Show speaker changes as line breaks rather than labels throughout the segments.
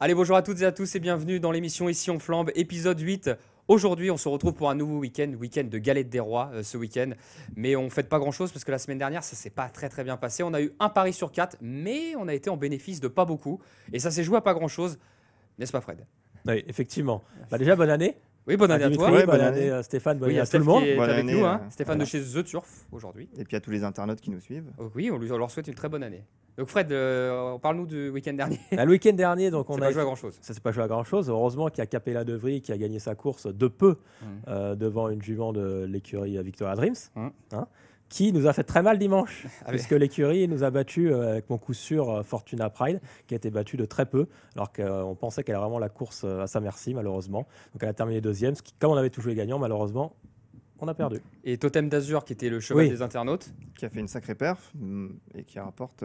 Allez, bonjour à toutes et à tous et bienvenue dans l'émission Ici on flambe, épisode 8. Aujourd'hui, on se retrouve pour un nouveau week-end de galette des rois ce week-end. Mais on ne fait pas grand-chose parce que la semaine dernière, ça s'est pas très bien passé. On a eu un pari sur 4, mais on a été en bénéfice de pas beaucoup. Et ça s'est joué à pas grand-chose, n'est-ce pas Fred?
Oui, effectivement. Déjà, bonne année.
Oui, bonne année à
Dimitri,
toi.
bonne année Stéphane, bonne
Oui, il y
année
a
à tout
Steph
le monde.
qui est
Bonne
avec
année,
nous, hein. Stéphane
voilà.
de chez The Turf aujourd'hui.
Et puis à tous les internautes qui nous suivent.
Oui, on leur souhaite une très bonne année. Donc Fred, parle-nous du week-end dernier.
Le week-end dernier, donc
On
on
n'a
a
pas joué à grand-chose.
ça s'est pas joué à grand chose. Heureusement qu'il y a Capella de Vries qui a gagné sa course de peu
Mmh.
devant une jument de l'écurie Victoria Dreams,
Mmh.
qui nous a fait très mal dimanche,
Ah oui.
puisque l'écurie nous a battu avec mon coup sûr Fortuna Pride, qui a été battue de très peu, alors qu'on pensait qu'elle a vraiment la course à sa merci, malheureusement. Donc elle a terminé deuxième, ce qui, comme on avait tout joué gagnant, malheureusement, on a perdu.
Et Totem d'Azur, qui était le cheval
Oui.
des internautes.
Qui a fait une sacrée perf et qui rapporte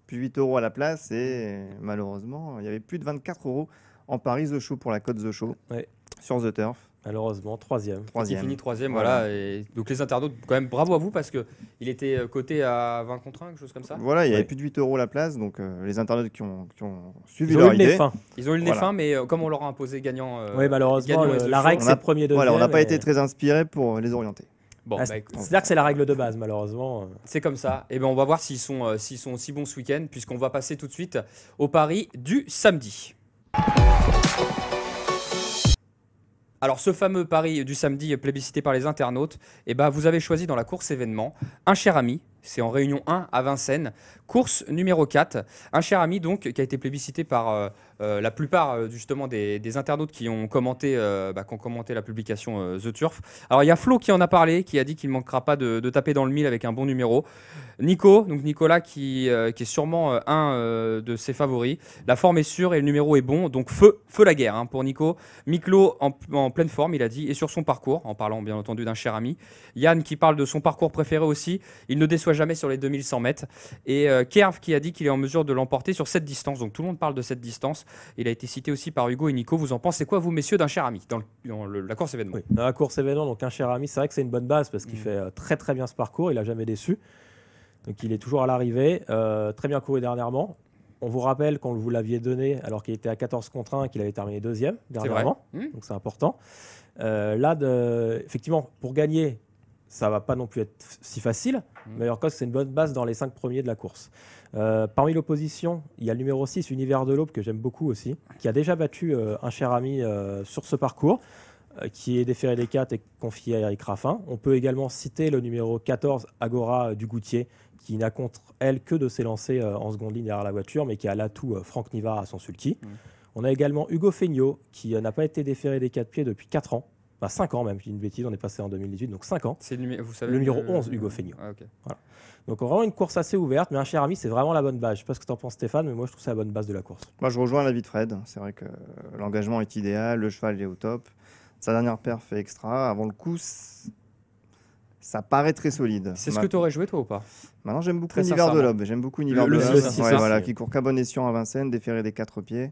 plus 8 euros à la place. Et malheureusement, il y avait plus de 24 euros en Paris The Show pour la cote The Show
Ouais.
sur The Turf.
Malheureusement, troisième.
Qui
Troisième.
finit troisième,
Voilà.
voilà. Et donc les internautes, quand même, bravo à vous parce qu'il était coté à 20 contre 1, quelque chose comme ça.
Voilà, il y avait
Ouais.
plus de 8 euros la place. Donc les internautes qui ont suivi
Ils ont
leur
eu le nez
idée.
fin.
Ils ont eu le nez
Voilà.
fin, mais comme on leur a imposé gagnant.
Oui, malheureusement,
gagnant et The
la
Show,
règle,
on
c'est
a-
le premier, deuxième.
Voilà, on n'a pas
et-
été très inspiré pour les orienter.
Bon,
Ah,
bah,
c'est-à-dire que c'est la règle de base, malheureusement.
c'est comme ça. Et ben on va voir s'ils sont aussi bons ce week-end, puisqu'on va passer tout de suite au pari du samedi. Alors ce fameux pari du samedi plébiscité par les internautes, eh ben, vous avez choisi dans la course événement un cher ami, c'est en réunion 1 à Vincennes, course numéro 4, un cher ami donc qui a été plébiscité par la plupart justement des internautes qui ont commenté la publication The Turf. Alors il y a Flo qui en a parlé, qui a dit qu'il ne manquera pas de taper dans le mille avec un bon numéro. Nicolas qui est sûrement un de ses favoris. La forme est sûre et le numéro est bon, donc feu la guerre hein, pour Nico. Miklo en pleine forme, il a dit, et sur son parcours, en parlant bien entendu d'un cher ami. Yann qui parle de son parcours préféré aussi, il ne déçoit jamais sur les 2100 mètres. Et Kerv qui a dit qu'il est en mesure de l'emporter sur cette distance, donc tout le monde parle de cette distance. Il a été cité aussi par Hugo et Nico. Vous en pensez quoi, vous messieurs, d'un cher ami dans la course événement?
Oui, dans la course événement, donc un cher ami, c'est vrai que c'est une bonne base parce qu'il fait très bien ce parcours, il n'a jamais déçu. Donc il est toujours à l'arrivée, très bien couru dernièrement. On vous rappelle qu'on vous l'aviez donné alors qu'il était à 14 contre 1 qu'il avait terminé deuxième dernièrement,
C'est vrai.
donc c'est important. Effectivement, pour gagner, ça va pas non plus être si facile, mais encore c'est une bonne base dans les 5 premiers de la course. Parmi l'opposition, il y a le numéro 6, Univers de l'Aube, que j'aime beaucoup aussi, qui a déjà battu un cher ami sur ce parcours, qui est déféré des 4 et confié à Eric Raffin. On peut également citer le numéro 14, Agora du Goutier, qui n'a contre elle que de s'élancer en seconde ligne derrière la voiture, mais qui a l'atout Franck Nivard à son sulky. On a également Hugo Feignaud, qui n'a pas été déféré des 4 pieds depuis 4 ans. Enfin 5 ans même, je dis une bêtise, on est passé en 2018, donc 5 ans.
C'est vous savez,
Le numéro 11, Hugo Feignaud.
Ah, ok.
Donc vraiment une course assez ouverte, mais un cher ami, c'est vraiment la bonne base. Je ne sais pas ce que tu en penses Stéphane, mais moi je trouve que c'est la bonne base de la course.
Moi, je rejoins l'avis de Fred. C'est vrai que l'engagement est idéal, le cheval est au top. Sa dernière perf est extra. Avant le coup, ça paraît très solide.
C'est ce que tu aurais joué toi ou pas?
Maintenant, j'aime beaucoup
Très
Univers de
sincèrement.
l'Aube. J'aime beaucoup Univers
Le
de
six,
l'Aube.
c'est
Ouais,
ça,
voilà,
c'est-
qui court qu'à bon escient à Vincennes, déféré des 4 pieds.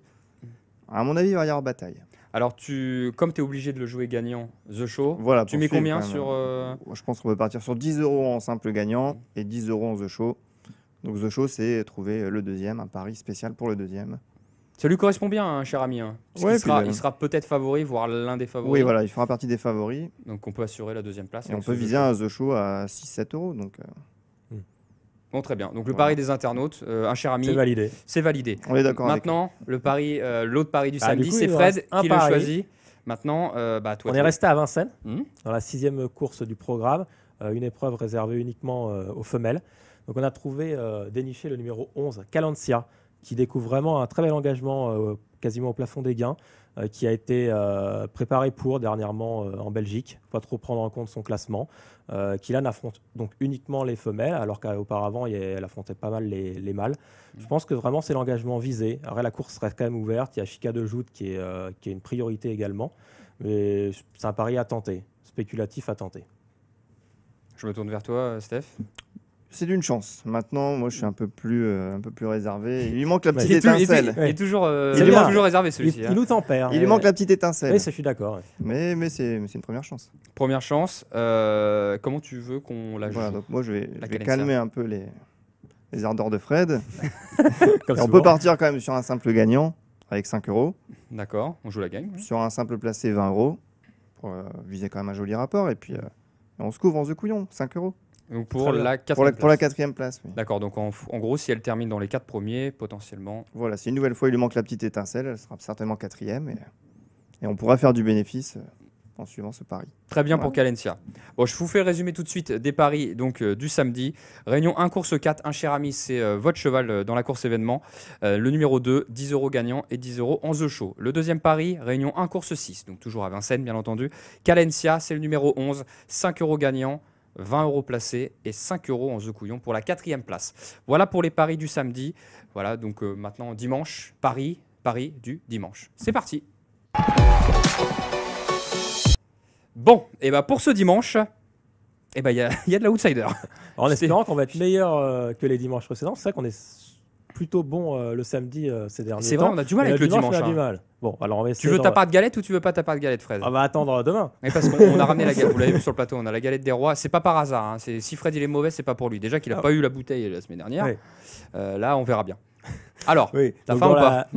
À mon avis, il va y avoir bataille.
Alors, comme tu es obligé de le jouer gagnant, The Show,
Voilà,
tu
pour
mets
suivre,
combien
quand même.
sur.
Je pense qu'on peut partir sur 10 euros en simple gagnant et 10 euros en The Show. Donc The Show, c'est trouver le deuxième, un pari spécial pour le deuxième.
Ça lui correspond bien, hein, cher ami. Hein, parce
Ouais,
qu'il sera,
puis,
il sera peut-être favori, voire l'un des favoris.
Oui, voilà, il fera partie des favoris.
Donc, on peut assurer la deuxième place.
Et on
avec
peut
ce
viser
The Show.
un The Show à 6-7 euros. Donc,
Bon, très bien. Donc, le
Voilà.
pari des internautes, un cher ami,
C'est validé.
c'est validé.
on est d'accord avec
Maintenant, l'autre pari du
Ah,
samedi,
du coup,
c'est
il nous
Fred
reste un
qui le
pari.
choisit. Maintenant, toi.
On est resté à Vincennes,
Hmm.
dans la 6e course du programme, une épreuve réservée uniquement aux femelles. Donc on a déniché le numéro 11, Calancia, qui découvre vraiment un très bel engagement quasiment au plafond des gains, qui a été préparé pour dernièrement en Belgique, pas trop prendre en compte son classement, qui là n'affronte donc uniquement les femelles, alors qu'auparavant elle affrontait pas mal les mâles. Je pense que vraiment c'est l'engagement visé. Après la course reste quand même ouverte, il y a Chica de Joute qui est une priorité également, mais c'est un pari à tenter, spéculatif à tenter.
Je me tourne vers toi, Steph.
C'est d'une chance. Maintenant, moi, je suis un peu plus réservé. Il lui manque la
Ouais.
petite étincelle.
Il est toujours,
C'est
il est
bien.
toujours réservé
Il,
celui-ci.
il
hein.
nous tempère.
Il lui manque la petite étincelle.
Oui, ça, je suis d'accord. Ouais.
Mais c'est une première chance.
Première chance. Comment tu veux qu'on la joue?
Voilà, donc moi, je vais
Calancia.
calmer un peu les ardeurs de Fred.
Comme
Et on
souvent.
peut partir quand même sur un simple gagnant avec 5 euros.
D'accord, on joue la gagne.
Sur un simple placé, 20 euros. Pour viser quand même un joli rapport. Et puis, on se couvre en The Couillon, 5 euros.
Donc pour
Très bien.
la
Pour la
4e place.
4e place, oui.
D'accord, donc en gros, si elle termine dans les 4 premiers, potentiellement.
Voilà, si une nouvelle fois il lui manque la petite étincelle, elle sera certainement 4e. Et on pourra faire du bénéfice en suivant ce pari.
Très bien
Voilà.
pour Calencia. Bon, je vous fais le résumé tout de suite des paris donc, du samedi. Réunion 1, course 4, un cher ami, c'est votre cheval dans la course événement. Le numéro 2, 10 euros gagnant et 10 euros en The Show. Le deuxième pari, réunion 1, course 6, donc toujours à Vincennes, bien entendu. Calencia, c'est le numéro 11, 5 euros gagnant, 20 euros placés et 5 euros en The Couillon pour la 4e place. Voilà pour les paris du samedi. Voilà, donc maintenant dimanche, paris du dimanche. C'est parti. Bon, et bah pour ce dimanche, il y a de l'outsider.
En espérant qu'on va être meilleur que les dimanches précédents. C'est vrai qu'on est plutôt bon le samedi ces derniers temps.
C'est vrai, on a du mal avec le dimanche.
On a
hein.
du mal. Bon, alors on va
Tu
essayer
veux ta part de galette ou tu veux pas ta part de galette, Fred?
On va attendre demain.
Mais parce qu'on a ramené la galette, vous l'avez vu sur le plateau, on a la galette des rois. C'est pas par hasard. Hein. Si Fred il est mauvais, c'est pas pour lui. Déjà qu'il a pas eu la bouteille la semaine dernière.
Ouais.
Là, on verra bien. Alors,
Oui,
t'as
donc
faim ou
dans
pas?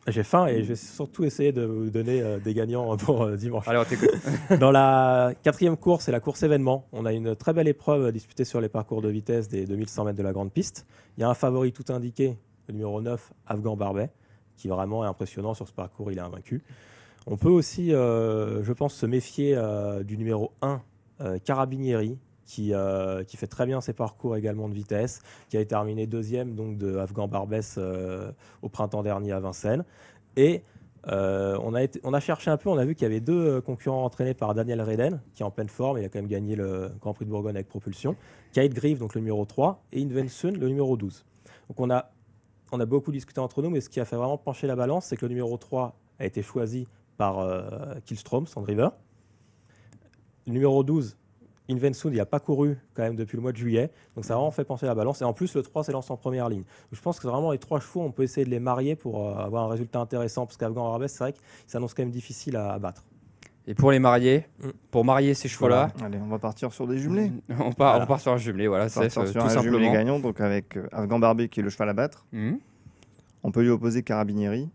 J'ai faim et je vais surtout essayer de vous donner des gagnants pour dimanche.
Allez, on t'écoute.
Dans la 4e course, c'est la course événement. On a une très belle épreuve disputée sur les parcours de vitesse des 2100 mètres de la grande piste. Il y a un favori tout indiqué, le numéro 9, Afghan Barbet, qui vraiment est impressionnant sur ce parcours, il est invaincu. On peut aussi, je pense, se méfier du numéro 1, Carabinieri, qui fait très bien ses parcours également de vitesse, qui a terminé 2e donc, de Afghan Barbès au printemps dernier à Vincennes. Et on a cherché un peu, on a vu qu'il y avait 2 concurrents entraînés par Daniel Reden, qui est en pleine forme, il a quand même gagné le Grand Prix de Bourgogne avec propulsion, Kate Grieve, donc le numéro 3, et Invensun, le numéro 12. Donc on a beaucoup discuté entre nous, mais ce qui a fait vraiment pencher la balance, c'est que le numéro 3 a été choisi par Killstrom, son driver. Le numéro 12, Invensun, il n'a pas couru quand même depuis le mois de juillet, donc ça a vraiment fait pencher la balance. Et en plus, le 3 s'élance en première ligne. Donc, je pense que vraiment les 3 chevaux, on peut essayer de les marier pour avoir un résultat intéressant, parce qu'Afghan Barbès, c'est vrai qu'il s'annonce quand même difficile à battre.
Et pour les marier, pour marier ces chevaux-là,
Allez, on va partir sur des jumelés.
on part sur un jumelé, voilà,
On
c'est
va partir sur
tout
un jumelé
simplement.
gagnant, donc avec Afghan Barbet qui est le cheval à battre. On peut lui opposer Carabinieri.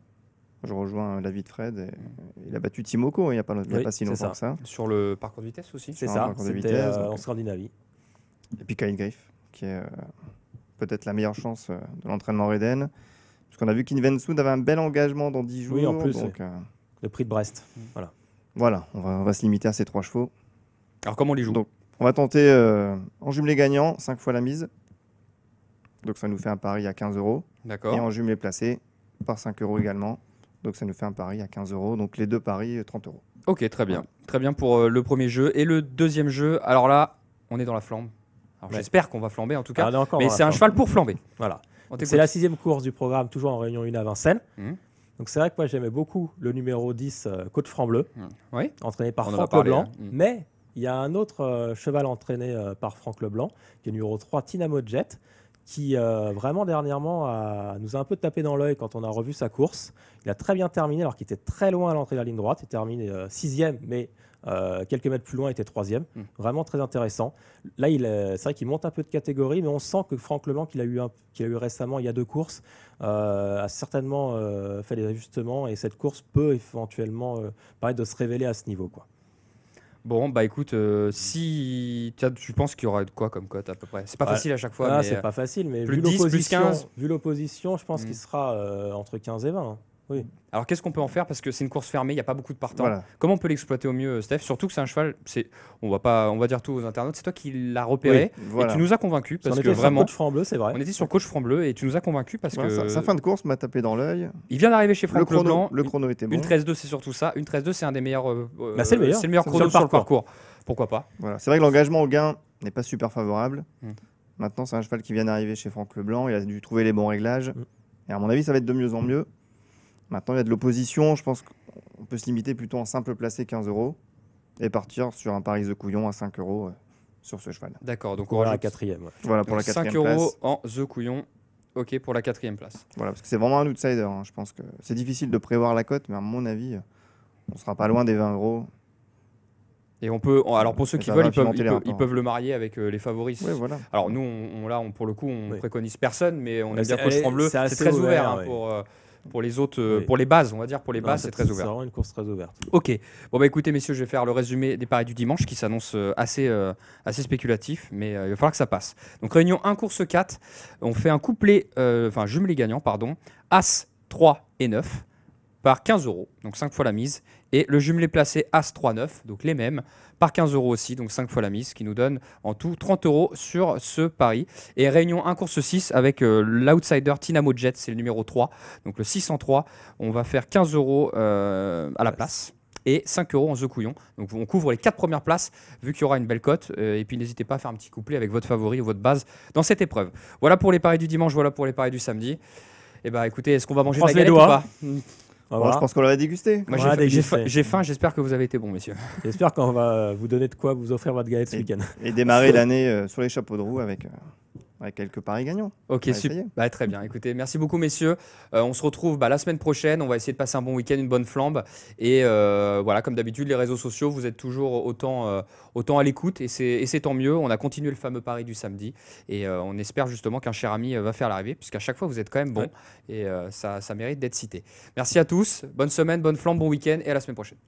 Je rejoins l'avis de Fred. Il a battu Timoko il n'y a pas si longtemps que ça.
Sur le parcours de vitesse aussi.
C'est
Sur un
ça,
parcours de
c'était
vitesse,
en
donc.
Scandinavie.
Et puis Kyle Griff, qui est peut-être la meilleure chance de l'entraînement Reden. Parce qu'on a vu qu'Invensun avait un bel engagement dans 10 jours.
Oui, en plus,
donc,
le prix de Brest.
voilà, on va se limiter à ces 3 chevaux.
Alors comment on les joue?
Donc, on va tenter en jumelé gagnant, 5 fois la mise. Donc ça nous fait un pari à 15 euros.
D'accord.
Et en jumelé placé, par 5 euros également. Donc ça nous fait un pari à 15 euros. Donc les 2 paris, 30 euros.
Ok, très bien. Très bien pour le premier jeu. Et le deuxième jeu, alors là, on est dans la flambe. Alors
Ouais.
j'espère qu'on va flamber en tout cas.
Ah, on est encore
Mais
dans la
c'est un
forme.
cheval pour flamber.
Voilà.
On
C'est
t'écoute.
la 6e course du programme, toujours en réunion 1 à Vincennes.
Mhm.
Donc c'est vrai que moi j'aimais beaucoup le numéro 10, Coach Franc-Bleu,
Oui.
entraîné par
On en a
Franck
parlé,
Leblanc.
hein. Mhm.
Mais il y a un autre cheval entraîné par Franck Leblanc, qui est numéro 3, Tynamo Jet, qui vraiment dernièrement nous a un peu tapé dans l'œil quand on a revu sa course. Il a très bien terminé alors qu'il était très loin à l'entrée de la ligne droite. Il terminé 6e, mais quelques mètres plus loin, il était 3e. Vraiment très intéressant. Là, c'est vrai qu'il monte un peu de catégorie, mais on sent que Franck Leblanc, qu'il a eu récemment, il y a 2 courses, a certainement fait des ajustements et cette course peut éventuellement permettre de se révéler à ce niveau, quoi.
Bon, bah écoute, si tu penses qu'il y aura de quoi comme cote à peu près? C'est pas
Ouais.
facile à chaque fois.
Ah,
mais,
c'est pas facile, mais
plus
vu
10, plus 15.
l'opposition, je pense qu'il sera entre 15 et 20. Hein. Oui.
Alors qu'est-ce qu'on peut en faire? Parce que c'est une course fermée, il n'y a pas beaucoup de partants.
Voilà.
Comment on peut l'exploiter au mieux, Steph? Surtout que c'est un cheval, on va dire tout aux internautes, c'est toi qui l'as repéré
Voilà.
et tu nous as convaincus parce
on
que
était sur
vraiment,
Coach Franc-Bleu, c'est vrai.
on était sur Coach Franc-Bleu et tu nous as convaincus parce
Voilà,
que
sa fin de course m'a tapé dans l'œil.
il vient d'arriver chez Franck Leblanc.
Le chrono était bon.
Une 13-2, c'est surtout ça. Une 13-2, c'est un des meilleurs.
C'est le meilleur.
C'est le meilleur chrono sur le parcours. Pourquoi pas?
Voilà. C'est vrai que l'engagement au gain n'est pas super favorable.
Mm.
Maintenant, c'est un cheval qui vient d'arriver chez Franck Leblanc. Il a dû trouver les bons réglages.
Mm.
Et à mon avis, ça va être de mieux en mieux. Maintenant, il y a de l'opposition. Je pense qu'on peut se limiter plutôt en simple placé 15 euros et partir sur un pari The Couillon à 5 euros sur ce cheval.
D'accord, donc on
Pour la
rajoute
4e. Ouais.
Voilà pour la
5
4e
euros
place.
en The Couillon. Ok, pour la 4e place.
Voilà, parce que c'est vraiment un outsider. Hein. Je pense que c'est difficile de prévoir la cote, mais à mon avis, on sera pas loin des 20 euros.
Et on peut, alors pour ceux
Et
qui
ça
veulent,
va
ils peuvent,
pimenter les rapports.
ils peuvent le marier avec les favoris.
Oui, voilà.
Alors nous, pour le coup, on
Oui.
préconise personne, mais on
Mais
aime bien
c'est-
Coach Franc-Bleu.
c'est
C'est
assez
très ouvert
ouvert,
hein,
oui.
Pour les autres,
Oui.
pour les bases, on va dire, pour les
Non,
bases, c'est très
C'est
ouvert.
vraiment une course très ouverte.
Ok. Bon, bah écoutez, messieurs, je vais faire le résumé des paris du dimanche qui s'annonce assez spéculatif, mais il va falloir que ça passe. Donc, réunion 1, course 4. On fait un couplet, enfin, jumelé gagnant, pardon. As, 3 et 9 par 15 euros, donc 5 fois la mise. Et le jumelé placé As 3, 9, donc les mêmes, par 15 euros aussi, donc 5 fois la mise, ce qui nous donne en tout 30 euros sur ce pari. Et réunion 1, course 6 avec l'outsider Tynamo Jet, c'est le numéro 3, donc le 603. On va faire 15 euros à la place et 5 euros en The Couillon. Donc on couvre les 4 premières places vu qu'il y aura une belle cote. Et puis n'hésitez pas à faire un petit couplet avec votre favori ou votre base dans cette épreuve. Voilà pour les paris du dimanche, voilà pour les paris du samedi. Et bah écoutez, est-ce qu'on va manger de la
croise les
galette ou
doigts.
pas
On va
Bon,
voir.
je pense qu'on l'aurait dégusté.
Moi,
On va
j'ai faim, j'espère que vous avez été bons, messieurs.
J'espère qu'on va vous donner de quoi vous offrir votre galette ce week-end.
Et démarrer l'année sur les chapeaux de roue avec quelques paris gagnants.
Ok,
On va
super.
essayer.
Bah, très bien. Écoutez, merci beaucoup, messieurs. On se retrouve la semaine prochaine. On va essayer de passer un bon week-end, une bonne flambe. Et voilà, comme d'habitude, les réseaux sociaux, vous êtes toujours autant à l'écoute. Et c'est tant mieux. On a continué le fameux pari du samedi. Et on espère justement qu'un cher ami va faire l'arrivée, puisqu'à chaque fois, vous êtes quand même bon.
Ouais.
Et ça mérite d'être cité. Merci à tous. Bonne semaine, bonne flambe, bon week-end. Et à la semaine prochaine.